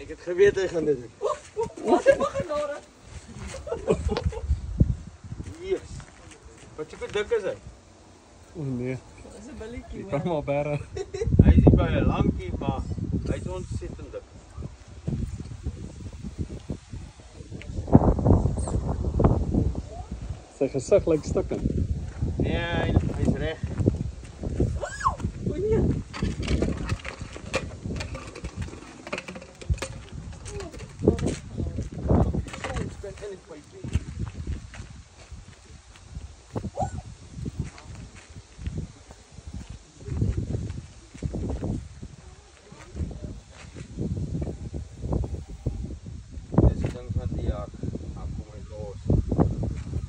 Ik het geweten hy gaan dit doen. Wat het maar genade? Yes. Wat jy dik is hy? O nee, Dis 'n billetjie jy kan maar bære. Hy is nie baie lankie, maar hy is ontsettend dik. Sy gesig lyk stukkend. Nee, hy's reg. O nee. Dis die ding van die jaar. Dan kom hy los.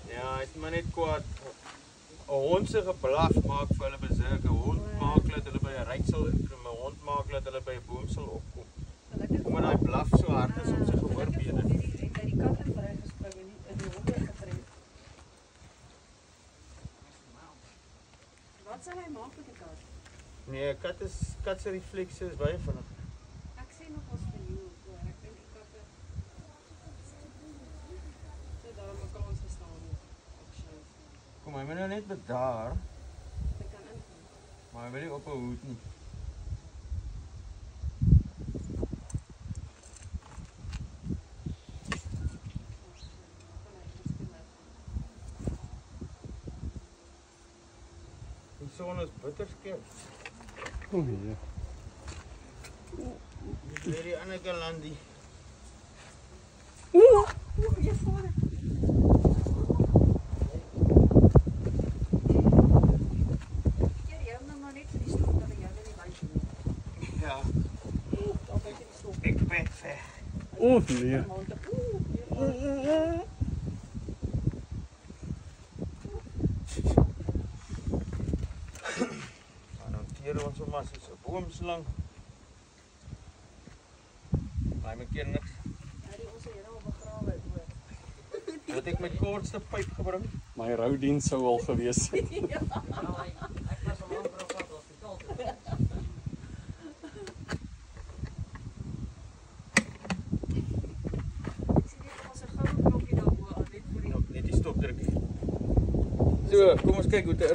Ja, hy is maar net kwaad. 'n Hond se geblaf maak vir hulle besurk. 'n Hond maak dat hulle by 'n ryksel inkom. 'n Hond maak dat hulle by 'n boomsel opkom. Omdat hy blaf so hard is op sy gehoorbene. Die kat het vrygespring en in die honde getref. Wat sal hy maak met die kat? Nee, kat se reflekse is baie vinnig. Ek sê nog ons vir jou, hoor. Ek dink die katte sit daar op 'n kans gestaan op sy. Kom, hy moet nou net bedaar, Sy kan inkom. maar hy wil nie op 'n hoed nie. Die son is bitter skerp. O nee. Weer die ander kant landie. O, jy voel dit. Keer jy hom nou maar net vir die stoel dat jy net nie wys nie. Ja, Dan kyk jy die stoel. ek ben ver. O nee. Dan hanteer ons hom as 'n boomslang. Hy maak keer niks. Ja, die ons hier al begrawe het hoor. Wat ek my kortste pyp gebring. My roudiens sou al gewees het. Ja. Ek was om aan vir 'n pad hospitaal toe. Ek sien net ons 'n goue knoppie daar bo aan net vir die Net die stopdrukkie. So, kom ons kyk hoe dit